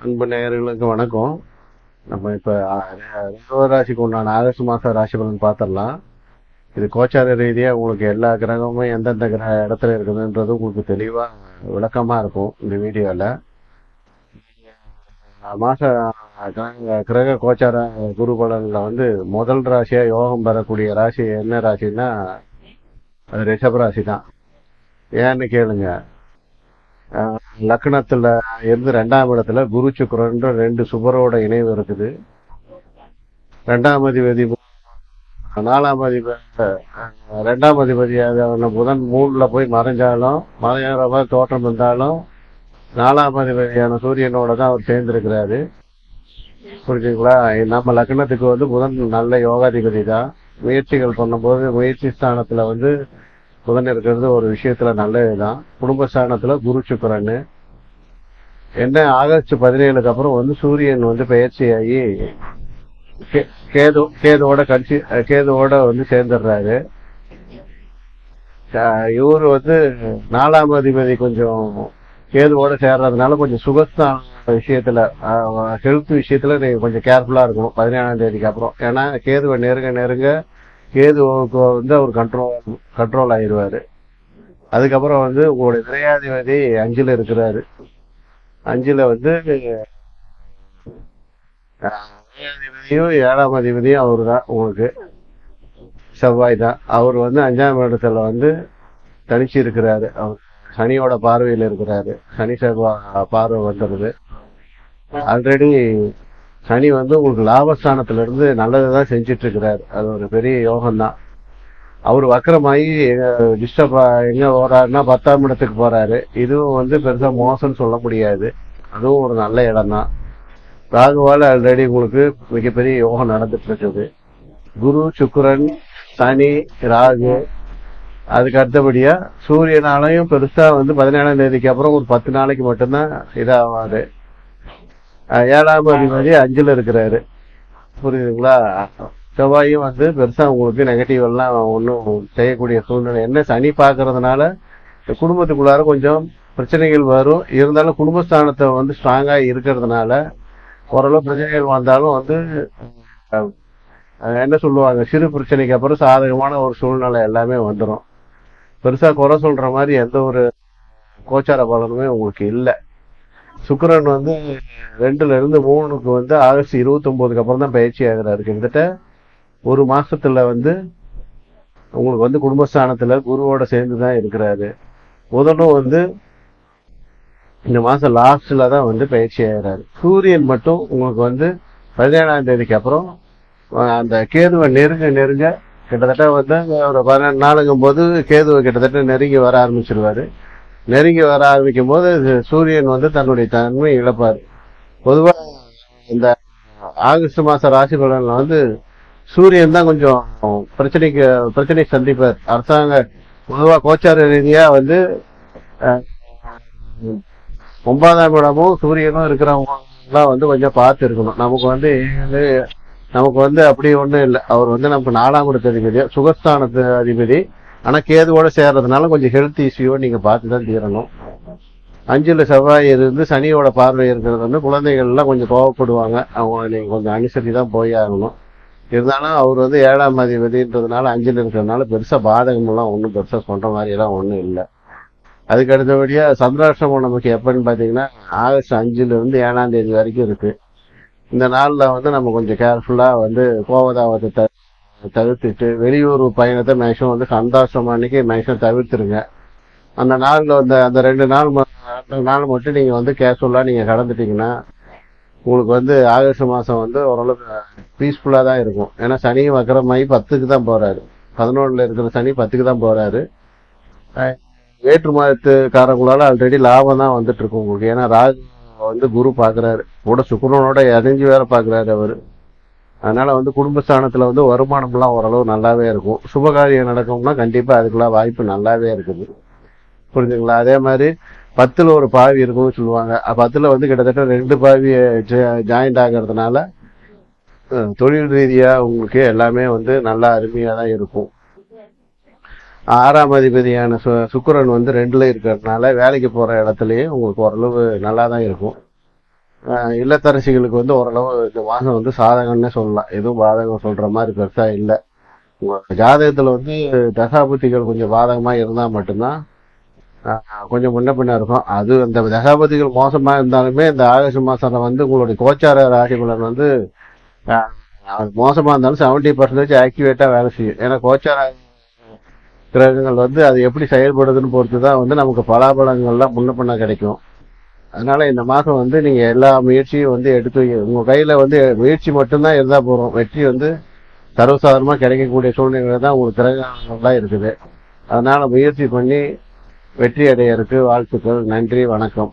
அன்பு நேயர்களுக்கு வணக்கம். நம்ம இப்ப ரிஷப ராசிக்கு உண்டான ஆகஸ்ட் மாச ராசி பலன் பார்த்துடலாம். இது கோச்சார ரீதியா உங்களுக்கு எல்லா கிரகமும் எந்தெந்த கிரக இடத்துல இருக்குதுன்றது உங்களுக்கு தெளிவா விளக்கமா இருக்கும் இந்த வீடியோல. மாச கிரக கோச்சார குரு பலன்ல முதல் ராசியா யோகம் பெறக்கூடிய ராசி என்ன ராசின்னா அது ரிஷப ராசி தான். ஏன்னு கேளுங்க. லக்னத்துல இருந்து 2ஆம் இடத்துல குரு சுக்கிரன் 2 சுபரோட இணைவு இருக்குது. 2ஆம் அதிபதி 4ஆம் அதிபதி 2ஆம் அதிபதியான புதன் 3ல போய் மறைஞ்சாலும் மறையாத மாதிரி தோற்றம் இருந்தாலும் 4ஆம் அதிபதியான சூரியனோட தான் அவர் சேர்ந்திருக்கிறாரு. புரிஞ்சுங்களா? நம்ம லக்னத்துக்கு புதன் நல்ல யோகாதிபதி தான். முயற்சிகள் பண்ணும்போது முயற்சி ஸ்தானத்துல புதன் இருக்கிறது ஒரு விஷயத்துல நல்லதுதான். குடும்பஸ்தானத்துல குரு சுக்கிரன் என்ன ஆகஸ்ட் 17க்கு அப்புறம் சூரியன் பயிற்சியாகி கேதுவோட சேர்ந்துடுறாரு. இவரு 4ஆம் அதிபதி கொஞ்சம் கேதுவோட சேர்றதுனால கொஞ்சம் சுகஸ்தான விஷயத்துல ஹெல்த் விஷயத்துல நீங்க கொஞ்சம் கேர்ஃபுல்லா இருக்கணும் 17ஆம் தேதிக்கு அப்புறம். ஏன்னா கேதுவை நெருங்க கேதுவுக்கு அவர் கண்ட்ரோல் ஆயிடுவாரு. அதுக்கப்புறம் உங்களுடைய விரையாதிபதி 5ல இருக்கிறாரு. 5ல அதிபதியும் 7ஆம் அதிபதியும் அவரு தான். உங்களுக்கு செவ்வாய் தான். அவர் 5ஆம் இடத்துல தனிச்சு இருக்கிறாரு. அவர் சனியோட பார்வையில் இருக்கிறாரு. சனி செவ்வாய் பார்வை வந்துடுது. ஆல்ரெடி சனி உங்களுக்கு லாபஸ்தானத்துல இருந்து நல்லதுதான் செஞ்சிட்டு இருக்கிறாரு. அது ஒரு பெரிய யோகம் தான். அவர் வக்கரமாயி டிஸ்டர்ப் எங்க போறாருன்னா 10ஆம் இடத்துக்கு போறாரு. இதுவும் பெருசா மோசம்னு சொல்ல முடியாது. அதுவும் ஒரு நல்ல இடம் தான். ராகுவால ஆல்ரெடி உங்களுக்கு மிகப்பெரிய யோகம் நடந்துட்டு இருக்குது. குரு சுக்கிரன் சனி ராகு அதுக்கு அடுத்தபடியா சூரியனாலையும் பெருசா 17ஆம் தேதிக்கு அப்புறம் ஒரு 10 நாளைக்கு மட்டும்தான் இதாவாது. 7ஆம் அதிபதி 5ல இருக்கிறாரு. புரியுதுங்களா? செவ்வாயும் பெருசா உங்களுக்கு நெகட்டிவ் எல்லாம் ஒன்றும் செய்யக்கூடிய சூழ்நிலை என்ன. சனி பார்க்கறதுனால குடும்பத்துக்குள்ளார கொஞ்சம் பிரச்சனைகள் வரும். இருந்தாலும் குடும்பஸ்தானத்தை ஸ்ட்ராங்கா இருக்கிறதுனால ஓரளவு பிரச்சனைகள் வந்தாலும் என்ன சொல்லுவாங்க, சிறு பிரச்சனைக்கு அப்புறம் சாதகமான ஒரு சூழ்நிலை எல்லாமே வந்துடும். பெருசா குறை சொல்ற மாதிரி எந்த ஒரு கோச்சார பலனுமே உங்களுக்கு இல்லை. சுக்கிரன் 2ல இருந்து 3க்கு ஆகஸ்ட் 29க்கு அப்புறம் தான் பயிற்சி ஆகிறாரு. கிட்டத்தட்ட ஒரு மாசத்துல உங்களுக்கு குடும்பஸ்தானத்துல குருவோட சேர்ந்துதான் இருக்கிறாரு. புதனும் இந்த மாசம் லாஸ்ட்ல தான் பயிற்சி ஆகிறாரு. சூரியன் மட்டும் உங்களுக்கு 17ஆம் தேதிக்கு அப்புறம் அந்த கேதுவை நெருங்க கிட்டத்தட்ட ஒரு 12 நாளுங்கும் போது கேதுவை கிட்டத்தட்ட நெருங்கி வர ஆரம்பிச்சிருவாரு. நெருங்கி வர ஆரம்பிக்கும் போது சூரியன் தன்னுடைய தன்மை இழப்பாரு. பொதுவா இந்த ஆகஸ்ட் மாச ராசி பலன்ல சூரியன் தான் கொஞ்சம் பிரச்சனை சந்திப்பார். அரசாங்க பொதுவா கோச்சார ரீதியா 9ஆம் இடமும் சூரியனும் இருக்கிறவங்க எல்லாம் கொஞ்சம் பார்த்து இருக்கணும். நமக்கு அப்படி ஒண்ணும் இல்லை. அவர் நமக்கு 4ஆம் இடத்து அதிபதி, சுகஸ்தானத்து அதிபதி. ஆனா கேதுவோட சேர்றதுனால கொஞ்சம் ஹெல்த் இஷ்யூ நீங்க பார்த்துதான் தீரணும். 5ல செவ்வாய் இருந்து சனியோட பார்வை இருக்கிறது குழந்தைகள் எல்லாம் கொஞ்சம் கோவப்படுவாங்க. அவங்க நீங்க கொஞ்சம் அனுசரித்து தான் போய் ஆகணும். இருந்தாலும் அவர் 7ஆம் அதிபதின்றதுனால 5ல இருக்கிறதுனால பெருசா பாதகம் எல்லாம் ஒன்றும் பெருசா சொல்ற மாதிரி எல்லாம் ஒன்றும் இல்லை. அதுக்கு அடுத்தபடியா சந்திராஷ்டமம் நமக்கு எப்பன்னு பாத்தீங்கன்னா ஆகஸ்ட் 5ல இருந்து 7ஆம் தேதி வரைக்கும் இருக்கு. இந்த நாள்ல நம்ம கொஞ்சம் கேர்ஃபுல்லா கோவதாவத்தை தவிர்த்துட்டு வெளியூர் பயணத்தை மேக்சிமம் சந்திராஷ்டமம் அன்னைக்கு மேக்சிமம் தவிர்த்துருங்க. அந்த நாள்ல அந்த 2 நாள் மட்டும் நீங்க கேஷுவலா நீங்க கடந்துட்டீங்கன்னா உங்களுக்கு ஆகஸ்ட் மாசம் ஓரளவுக்கு பீஸ்ஃபுல்லா தான் இருக்கும். ஏன்னா சனி வக்கரமாயி 10க்கு தான் போறாரு. 11ல இருக்கிற சனி 10க்கு தான் போறாரு. வேற்று மாதத்துக்காரங்களால ஆல்ரெடி லாபம் தான் வந்துட்டு இருக்கும் உங்களுக்கு. ஏன்னா ராகு குரு பாக்குறாரு, கூட சுக்கிரனோட இணைஞ்சு வேற பாக்குறாரு அவரு. அதனால குடும்பஸ்தானத்துல வருமானம் எல்லாம் ஓரளவு நல்லாவே இருக்கும். சுபகாரியம் நடக்கும்னா கண்டிப்பா அதுக்கெல்லாம் வாய்ப்பு நல்லாவே இருக்குது. புரிஞ்சுங்களா? அதே மாதிரி 10ல ஒரு பாவி இருக்கும்னு சொல்லுவாங்க. 10ல கிட்டத்தட்ட 2 பாவி ஜாயிண்ட் ஆகிறதுனால தொழில் ரீதியா உங்களுக்கு எல்லாமே நல்லா அருமையா தான் இருக்கும். 6ஆம் அதிபதியான சுக்கிரன் 2ல இருக்கிறதுனால வேலைக்கு போற இடத்துலயே உங்களுக்கு ஓரளவு நல்லா தான் இருக்கும். இல்லத்தரசிகளுக்கு வந்து ஓரளவு இந்த மாதம் வந்து சாதகம்னே சொல்லலாம். எதுவும் பாதகம் சொல்ற மாதிரி பெருசா இல்லை. உங்க ஜாதகத்துல வந்து தசாபுத்திகள் கொஞ்சம் பாதகமா இருந்தா மட்டும்தான் கொஞ்சம் முன்ன பின்ன இருக்கும். அது அந்த தசாபதிகள் மோசமா இருந்தாலுமே இந்த ஆகஸ்ட் மாசம் வந்து உங்களுடைய கோச்சார ராசி பலன் வந்து அஹ், அது மோசமா இருந்தாலும் 70% ஆக்டிவேட்டா வேலை செய்யும். ஏன்னா கோச்சார கிரகங்கள் வந்து அது எப்படி செயல்படுதுன்னு பொறுத்து தான் வந்து நமக்கு பலாபலங்கள்லாம் முன்ன பின்ன கிடைக்கும். அதனால இந்த மாசம் வந்து நீங்க எல்லா முயற்சியும் வந்து எடுத்து உங்க கையில வந்து முயற்சி மட்டும்தான் இருந்தா போறோம். வெற்றி வந்து சர்வசாதாரணமா கிடைக்கக்கூடிய சூழ்நிலை தான் உங்களுக்கு கிரகங்கள்லாம் இருக்குது. அதனால முயற்சி பண்ணி வெற்றி அடையறதுக்கு வாழ்த்துக்கள். நன்றி, வணக்கம்.